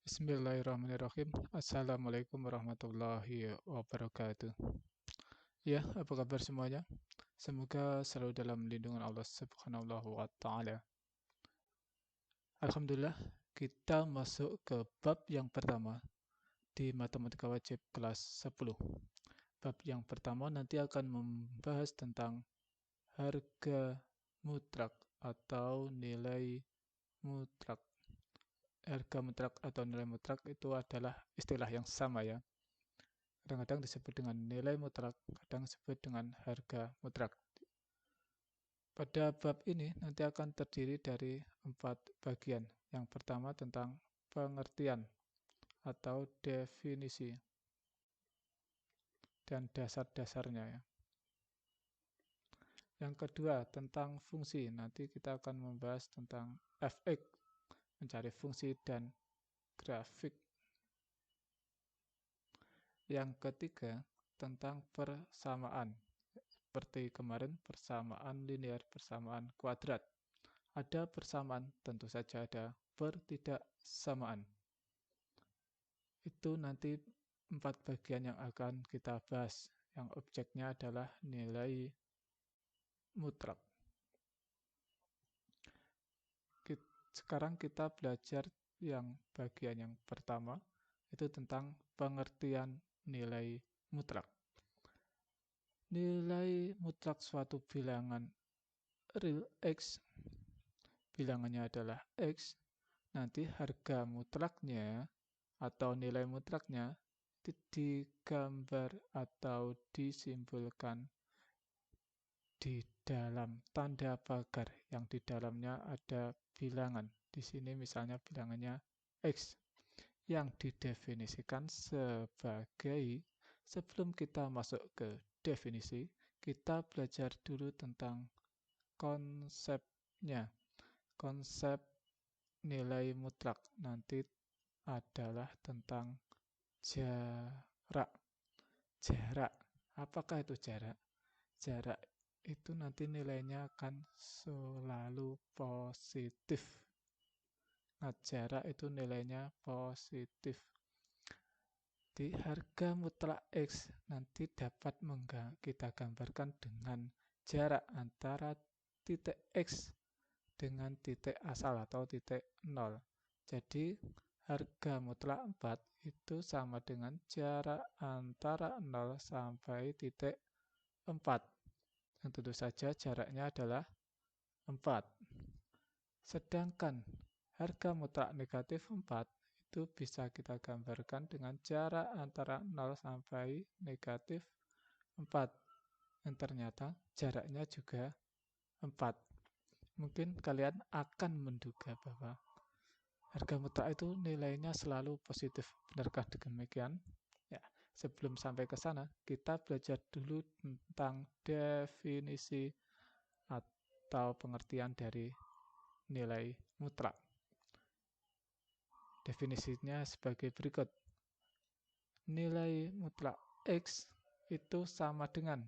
Bismillahirrahmanirrahim. Assalamualaikum warahmatullahi wabarakatuh. Ya, apa kabar semuanya? Semoga selalu dalam lindungan Allah Subhanahu wa Ta'ala. Alhamdulillah, kita masuk ke bab yang pertama di Matematika Wajib kelas 10. Bab yang pertama nanti akan membahas tentang harga mutlak atau nilai mutlak. Harga mutlak atau nilai mutlak itu adalah istilah yang sama ya. Kadang-kadang disebut dengan nilai mutlak, kadang disebut dengan harga mutlak. Pada bab ini nanti akan terdiri dari 4 bagian. Yang pertama tentang pengertian atau definisi dan dasar-dasarnya ya. Yang kedua tentang fungsi. Nanti kita akan membahas tentang fx, mencari fungsi dan grafik. Yang ketiga tentang persamaan. Seperti kemarin, persamaan linear, persamaan kuadrat. Ada persamaan, tentu saja ada pertidaksamaan. Itu nanti 4 bagian yang akan kita bahas, yang objeknya adalah nilai mutlak. Sekarang kita belajar yang bagian yang pertama, itu tentang pengertian nilai mutlak. Nilai mutlak suatu bilangan real X, bilangannya adalah X, nanti harga mutlaknya atau nilai mutlaknya digambar atau disimbolkan di dalam tanda pagar yang di dalamnya ada bilangan. Di sini misalnya bilangannya X yang didefinisikan sebagai, sebelum kita masuk ke definisi, kita belajar dulu tentang konsepnya. Konsep nilai mutlak nanti adalah tentang jarak. Jarak, apakah itu jarak? Jarak itu nanti nilainya akan selalu positif. Nah, jarak itu nilainya positif. Di harga mutlak X nanti dapat kita gambarkan dengan jarak antara titik X dengan titik asal atau titik 0. Jadi harga mutlak 4 itu sama dengan jarak antara 0 sampai titik 4. Dan tentu saja jaraknya adalah 4. Sedangkan harga mutlak negatif 4 itu bisa kita gambarkan dengan jarak antara 0 sampai negatif 4. Dan ternyata jaraknya juga 4. Mungkin kalian akan menduga bahwa harga mutlak itu nilainya selalu positif. Benarkah demikian? Ya, sebelum sampai ke sana, kita belajar dulu tentang definisi atau pengertian dari nilai mutlak. Definisinya sebagai berikut. Nilai mutlak X itu sama dengan,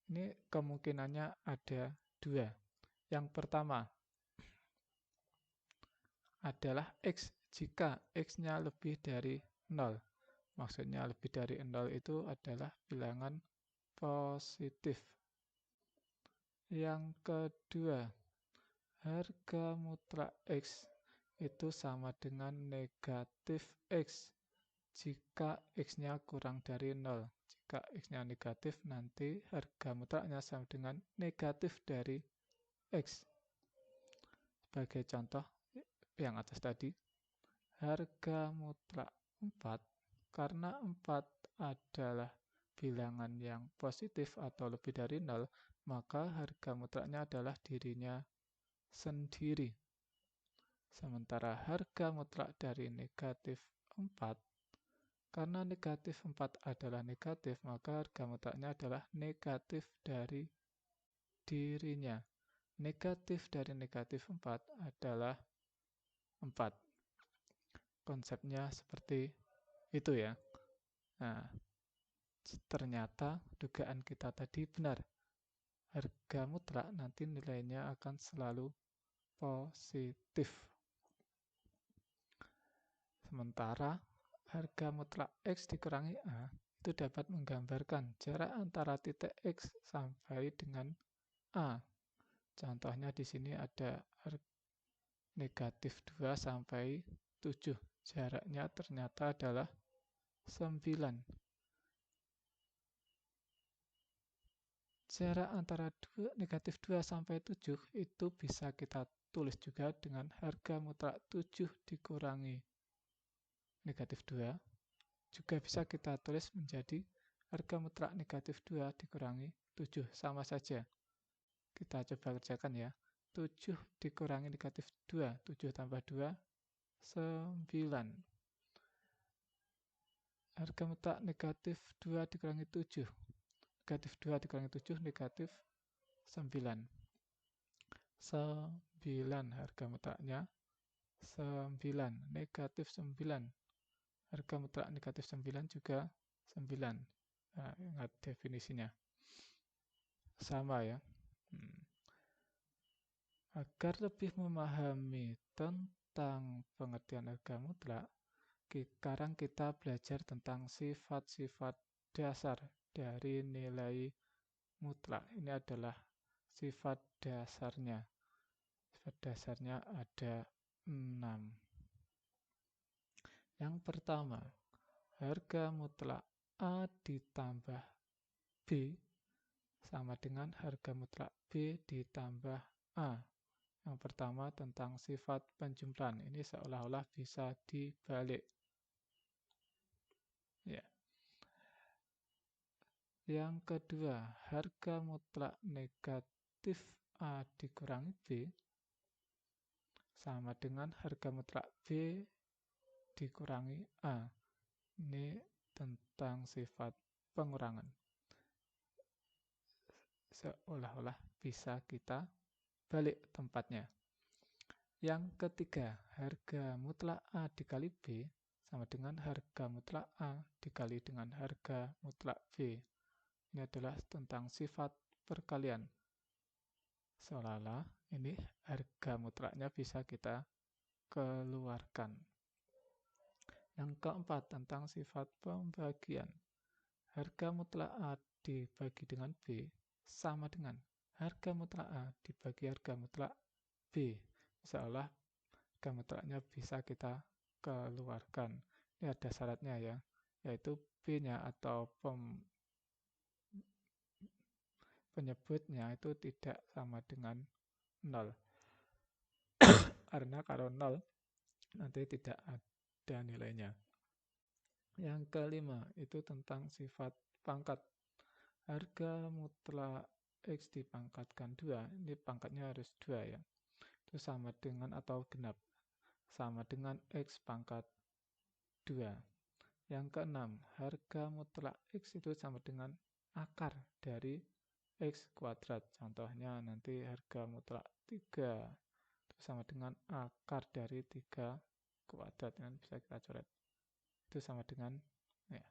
ini kemungkinannya ada 2. Yang pertama adalah X jika X-nya lebih dari 0. Maksudnya lebih dari 0 itu adalah bilangan positif. Yang kedua, harga mutlak X itu sama dengan negatif X jika X-nya kurang dari 0. Jika X-nya negatif, nanti harga mutlaknya sama dengan negatif dari X. Sebagai contoh yang atas tadi, harga mutlak 4, karena 4 adalah bilangan yang positif atau lebih dari 0, maka harga mutlaknya adalah dirinya sendiri. Sementara harga mutlak dari negatif 4, karena negatif 4 adalah negatif, maka harga mutlaknya adalah negatif dari dirinya. Negatif dari negatif 4 adalah 4. Konsepnya seperti itu ya. Nah, ternyata dugaan kita tadi benar. Harga mutlak nanti nilainya akan selalu positif. Sementara harga mutlak X dikurangi A itu dapat menggambarkan jarak antara titik X sampai dengan A. Contohnya di sini ada negatif 2 sampai 7. Jaraknya ternyata adalah 9. Jarak antara negatif 2 sampai 7 itu bisa kita tulis juga dengan harga mutlak 7 dikurangi negatif 2. Juga bisa kita tulis menjadi harga mutlak negatif 2 dikurangi 7. Sama saja. Kita coba kerjakan ya. 7 dikurangi negatif 2. 7 tambah 2, 9. Harga mutlak negatif 2 dikurangi 7. Negatif 2 dikurangi 7, negatif 9. 9 harga mutlaknya. 9. Negatif 9. Harga mutlak negatif 9 juga 9. Nah, ingat definisinya. Sama ya. Agar lebih memahami tentang pengertian harga mutlak, sekarang kita belajar tentang sifat-sifat dasar dari nilai mutlak. Ini adalah sifat dasarnya. Sifat dasarnya ada 6. Yang pertama, harga mutlak A ditambah B sama dengan harga mutlak B ditambah A. Yang pertama tentang sifat penjumlahan. Ini seolah-olah bisa dibalik. Ya. Yang kedua, harga mutlak negatif A dikurangi B sama dengan harga mutlak B dikurangi A. Ini tentang sifat pengurangan. Seolah-olah bisa kita balik tempatnya. Yang ketiga, harga mutlak A dikali B sama dengan harga mutlak A dikali dengan harga mutlak B. Ini adalah tentang sifat perkalian. Seolah-olah ini harga mutlaknya bisa kita keluarkan. Yang keempat, tentang sifat pembagian. Harga mutlak A dibagi dengan B sama dengan harga mutlak A dibagi harga mutlak B. Seolah harga mutlaknya bisa kita keluarkan. Ini ada syaratnya ya, yaitu B-nya atau penyebutnya itu tidak sama dengan 0. Karena kalau 0 nanti tidak ada nilainya. Yang kelima itu tentang sifat pangkat. Harga mutlak X dipangkatkan 2, ini pangkatnya harus 2 ya. Itu sama dengan atau genap, sama dengan X pangkat 2. Yang keenam, harga mutlak X itu sama dengan akar dari X kuadrat. Contohnya nanti harga mutlak 3 itu sama dengan akar dari 3 kuadrat. Kan bisa kita coret. Itu sama dengan ya,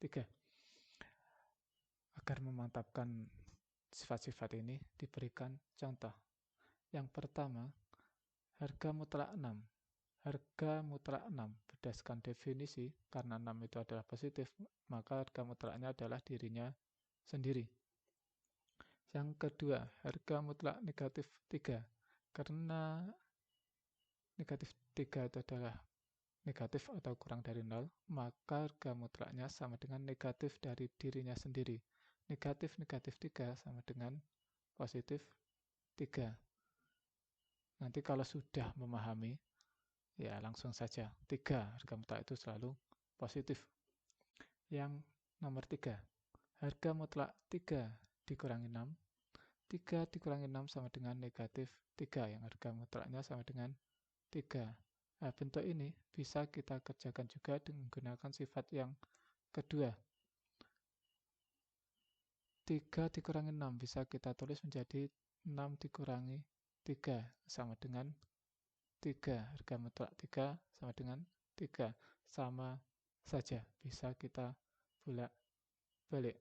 3. Agar memantapkan sifat-sifat ini diberikan contoh. Yang pertama, harga mutlak 6. Harga mutlak 6 berdasarkan definisi, karena 6 itu adalah positif, maka harga mutlaknya adalah dirinya sendiri. Yang kedua, harga mutlak negatif 3. Karena negatif 3 itu adalah negatif atau kurang dari 0, maka harga mutlaknya sama dengan negatif dari dirinya sendiri. Negatif 3 sama dengan positif 3. Nanti kalau sudah memahami, ya langsung saja. 3, harga mutlak itu selalu positif. Yang nomor 3, harga mutlak 3 dikurangi 6. 3 dikurangi 6 sama dengan negatif 3, yang harga mutlaknya sama dengan 3. Nah, bentuk ini bisa kita kerjakan juga dengan menggunakan sifat yang kedua. 3 dikurangi 6 bisa kita tulis menjadi 6 dikurangi 3 sama dengan 3. Harga mutlak 3 sama dengan 3. Sama saja, bisa kita bolak-balik.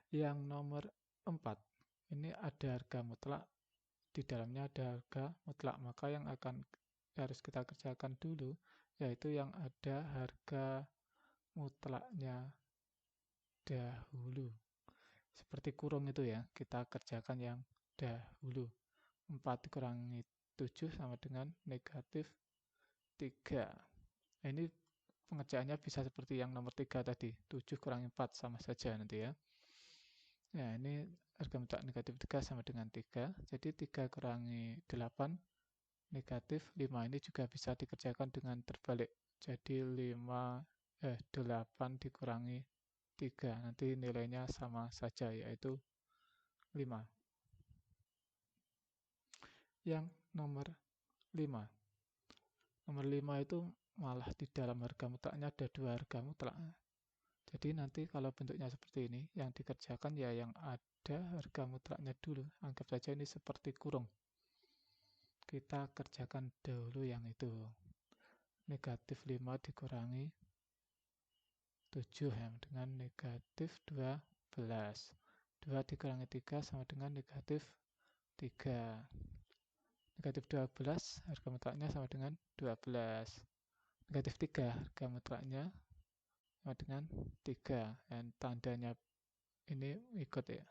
Yang nomor 4, ini ada harga mutlak, di dalamnya ada harga mutlak, maka yang akan harus kita kerjakan dulu, yaitu yang ada harga mutlaknya dahulu. Seperti kurung itu ya, kita kerjakan yang dahulu. 4 dikurangi 7 sama dengan negatif 3. Nah, ini pengerjaannya bisa seperti yang nomor 3 tadi, 7 kurangi 4 sama saja nanti ya. Nah, ini harga mutlak negatif 3 sama dengan 3. Jadi 3 kurangi 8 negatif 5. Ini juga bisa dikerjakan dengan terbalik. Jadi 8 dikurangi 3. Nanti nilainya sama saja, yaitu 5. Yang nomor 5. Nomor 5 itu malah di dalam harga mutlaknya ada 2 harga mutlak. Jadi nanti kalau bentuknya seperti ini, yang dikerjakan ya yang ada harga mutlaknya dulu. Anggap saja ini seperti kurung. Kita kerjakan dahulu yang itu. Negatif 5 dikurangi 7 ya, dengan negatif 12. 2 dikurangi 3 sama dengan negatif 3. Negatif 12, harga mutlaknya sama dengan 12. Negatif 3, harga mutlaknya sama dengan 3. Dan tandanya ini ikut ya.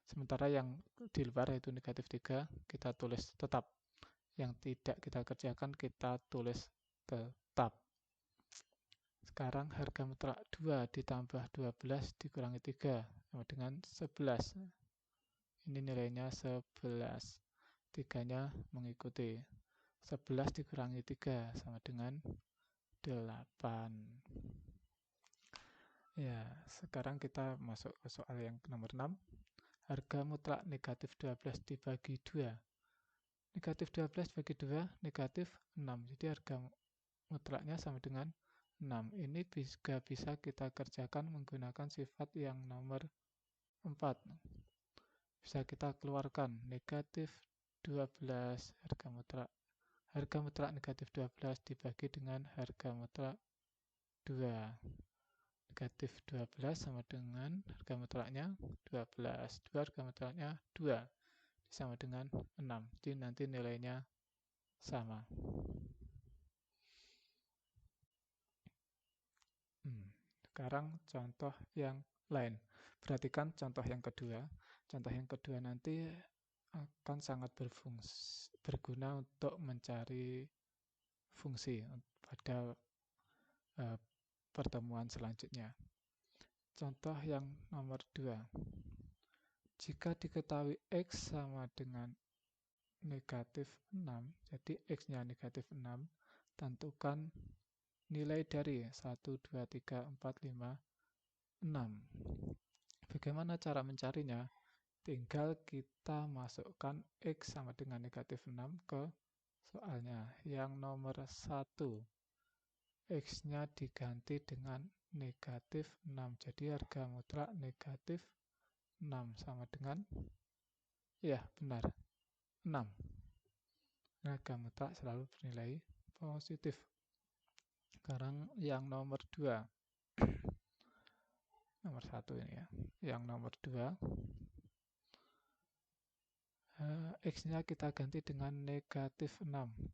Sementara yang di luar itu negatif 3, kita tulis tetap. Yang tidak kita kerjakan, kita tulis tetap. Sekarang harga mutlak 2 ditambah 12 dikurangi 3 sama dengan 11. Ini nilainya 11. 3-nya mengikuti. 11 dikurangi 3 sama dengan 8. Ya, sekarang kita masuk ke soal yang nomor 6. Harga mutlak negatif 12 dibagi 2. Negatif 12 bagi 2, negatif 6. Jadi harga mutlaknya sama dengan 6. Ini juga bisa kita kerjakan menggunakan sifat yang nomor 4. Bisa kita keluarkan negatif 12 harga mutlak negatif 12 dibagi dengan harga mutlak 2. Negatif 12 sama dengan harga mutlaknya 12. 2 harga mutlaknya 2 sama dengan 6. Jadi nanti nilainya sama. Sekarang contoh yang lain. Perhatikan contoh yang kedua. Contoh yang kedua nanti akan sangat berguna untuk mencari fungsi pada pertemuan selanjutnya. Contoh yang nomor 2. Jika diketahui X sama dengan negatif 6, jadi X-nya negatif 6, tentukan nilai dari 1, 2, 3, 4, 5, 6. Bagaimana cara mencarinya? Tinggal kita masukkan X sama dengan negatif 6 ke soalnya. Yang nomor 1, X-nya diganti dengan negatif 6. Jadi harga mutlak negatif 6 sama dengan, ya benar, 6. Harga mutlak selalu bernilai positif. Sekarang yang nomor 2. Nomor 1 ini ya. Yang nomor 2. X-nya kita ganti dengan negatif 6.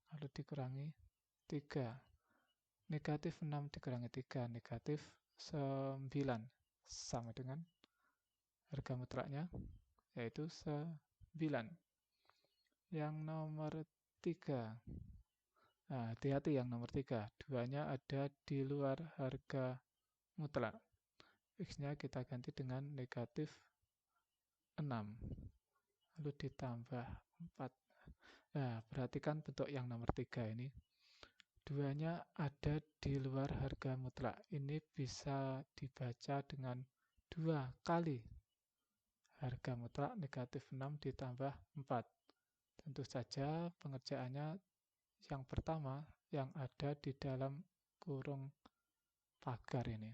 Lalu dikurangi 3. Negatif 6 dikurangi 3. Negatif 9. Sama dengan harga mutlaknya, yaitu 9. Yang nomor 3. Nah, hati-hati yang nomor 3. Duanya ada di luar harga mutlak. X-nya kita ganti dengan negatif 6. Lalu ditambah 4. Nah, perhatikan bentuk yang nomor 3 ini. Duanya ada di luar harga mutlak. Ini bisa dibaca dengan 2 kali harga mutlak negatif 6 ditambah 4. Tentu saja pengerjaannya yang pertama yang ada di dalam kurung pagar ini.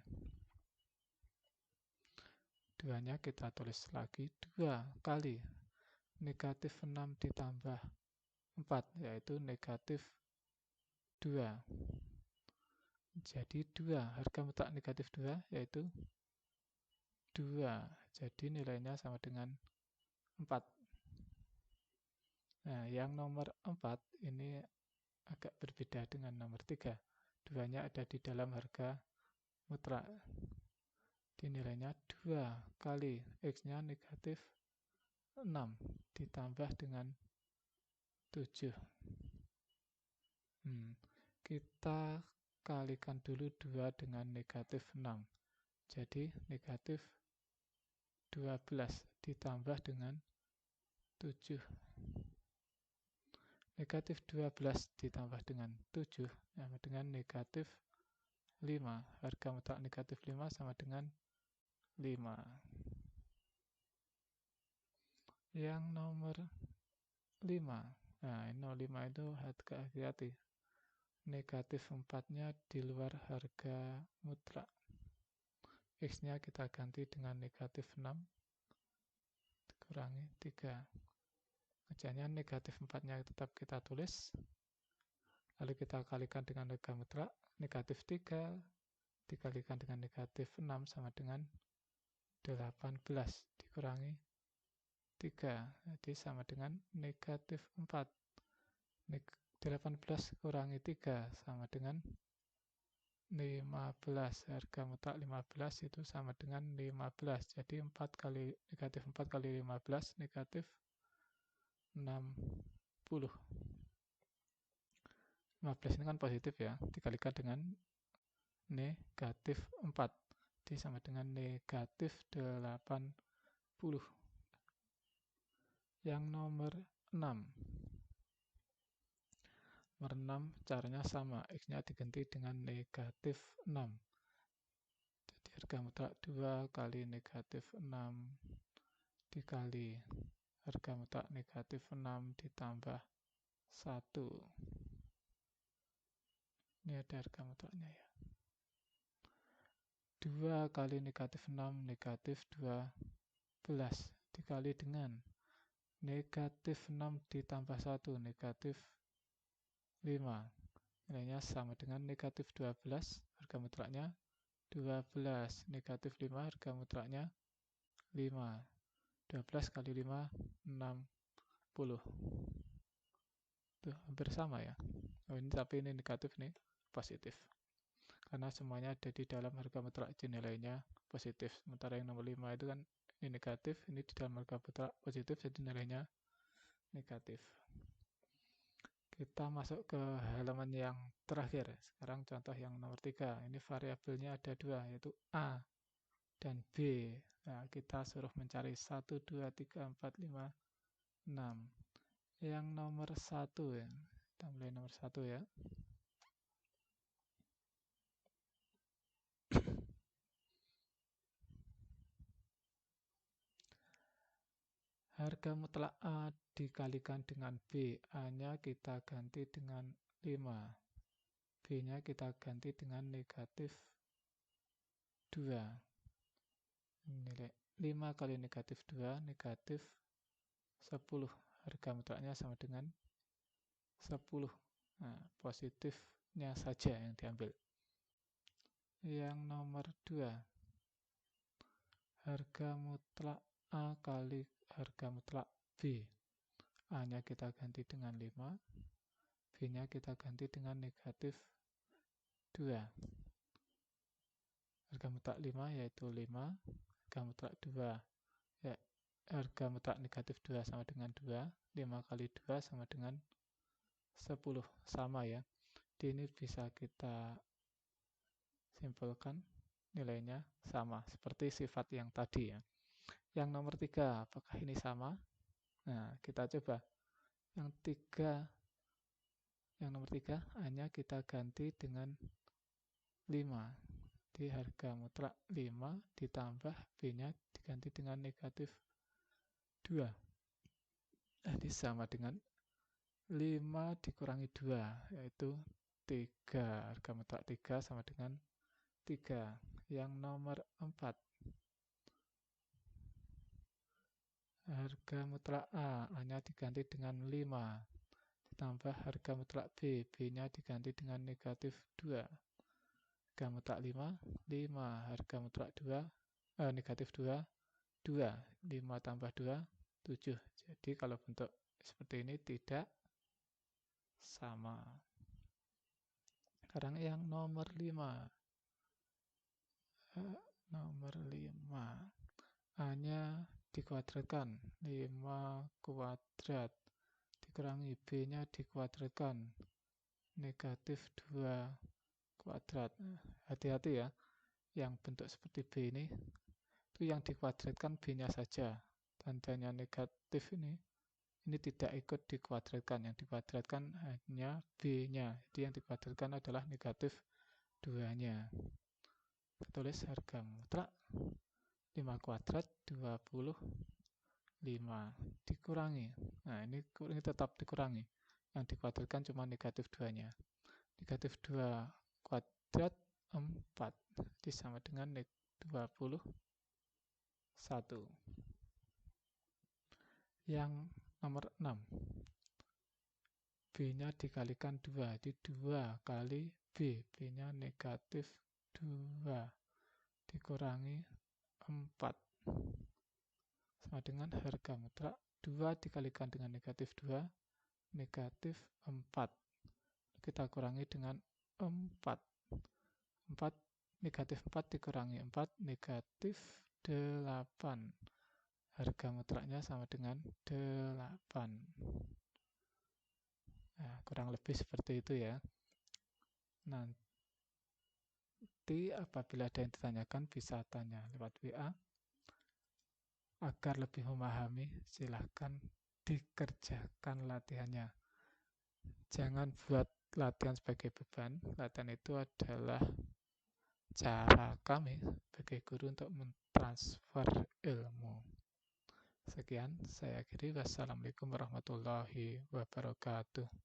Duanya kita tulis lagi 2 kali negatif 6 ditambah 4, yaitu negatif 2. Jadi 2, harga mutlak negatif 2 yaitu 2. Jadi nilainya sama dengan 4. Nah, yang nomor 4 ini agak berbeda dengan nomor 3. Duanya ada di dalam harga mutlak. Di nilainya 2 kali X-nya negatif 6 ditambah dengan 7. Kita kalikan dulu 2 dengan negatif 6. Jadi negatif 12 ditambah dengan 7. Negatif 12 ditambah dengan 7 sama dengan negatif 5. Harga mutlak negatif 5 sama dengan 5. Yang nomor 5. Nah, ini 5 itu hati-hati. Negatif 4-nya di luar harga mutlak. X-nya kita ganti dengan negatif 6 dikurangi 3. Kerjanya negatif 4-nya tetap kita tulis. Lalu kita kalikan dengan harga mutlak. Negatif 3 dikalikan dengan negatif 6 sama dengan 18 dikurangi 3. Jadi sama dengan negatif 4. 18 kurangi 3 sama dengan 15. Harga mutlak 15 itu sama dengan 15. Jadi 4 kali negatif 4 kali 15 negatif 60. 15 ini kan positif ya, dikalikan dengan negatif 4. Jadi sama dengan negatif 80. Yang nomor 6. Nomor 6 caranya sama, X-nya diganti dengan negatif 6. Jadi harga mutlak 2 kali negatif 6 dikali harga mutlak negatif 6 ditambah 1. Ini ada harga mutlaknya ya. 2 kali negatif 6 negatif 12 dikali dengan negatif 6 ditambah 1 negatif 5. Nilainya sama dengan negatif 12, harga mutlaknya 12. Negatif 5, harga mutlaknya 5. 12 kali 5, 60. Tuh, hampir sama ya. Oh, ini tapi ini negatif nih, positif. Karena semuanya ada di dalam harga mutlak, jadi nilainya positif. Sementara yang nomor 5 itu kan ini negatif, ini di dalam harga mutlak positif, jadi nilainya negatif. Kita masuk ke halaman yang terakhir. Sekarang contoh yang nomor 3. Ini variabelnya ada 2, yaitu A dan B. Nah, kita suruh mencari 1, 2, 3, 4, 5, 6. Yang nomor 1 ya. Kita mulai nomor 1 ya. Harga mutlak A dikalikan dengan B. A-nya kita ganti dengan 5. B-nya kita ganti dengan negatif 2. Nilai 5 kali negatif 2, negatif 10. Harga mutlaknya sama dengan 10. Nah, positifnya saja yang diambil. Yang nomor 2. Harga mutlak A kali harga mutlak B. A-nya kita ganti dengan 5. B-nya kita ganti dengan negatif 2. Harga mutlak 5 yaitu 5. Harga mutlak 2 ya, harga mutlak negatif 2 sama dengan 2. 5 kali 2 sama dengan 10. Sama ya. Jadi ini bisa kita simpulkan nilainya sama. Seperti sifat yang tadi ya. Yang nomor 3, apakah ini sama? Nah, kita coba. Yang nomor 3, A-nya kita ganti dengan 5. Di harga mutlak 5 ditambah B-nya diganti dengan negatif 2. Jadi sama dengan 5 dikurangi 2, yaitu 3. Harga mutlak 3 sama dengan 3. Yang nomor 4. Harga mutlak A, A-nya diganti dengan 5. Ditambah harga mutlak B, B-nya diganti dengan negatif 2. Harga mutlak 5, 5. Harga mutlak 2, negatif 2, 2. 5 tambah 2, 7. Jadi kalau bentuk seperti ini tidak sama. Sekarang yang nomor 5. Nomor 5. A-nya dikuadratkan. 5 kuadrat. Dikurangi B-nya dikuadratkan. Negatif 2 kuadrat. Hati-hati ya. Yang bentuk seperti B ini, itu yang dikuadratkan B-nya saja. Tandanya negatif ini tidak ikut dikuadratkan. Yang dikuadratkan hanya B-nya. Jadi yang dikuadratkan adalah negatif 2-nya. Kita tulis harga mutlak 5 kuadrat 25 dikurangi. Nah, ini tetap dikurangi. Yang dikuadratkan cuma negatif 2-nya. Negatif 2 kuadrat 4. Jadi sama dengan 21. Yang nomor 6. B-nya dikalikan 2. Jadi 2 kali B. B-nya negatif 2. Dikurangi 4. Sama dengan harga mutlak 2 dikalikan dengan negatif 2. Negatif 4. Kita kurangi dengan 4. Negatif 4 dikurangi 4. Negatif 8. Harga mutlaknya sama dengan 8. Nah, kurang lebih seperti itu ya. Nanti apabila ada yang ditanyakan bisa tanya lewat WA. Agar lebih memahami, silahkan dikerjakan latihannya. Jangan buat latihan sebagai beban. Latihan itu adalah cara kami sebagai guru untuk mentransfer ilmu. Sekian, saya akhiri. Wassalamualaikum warahmatullahi wabarakatuh.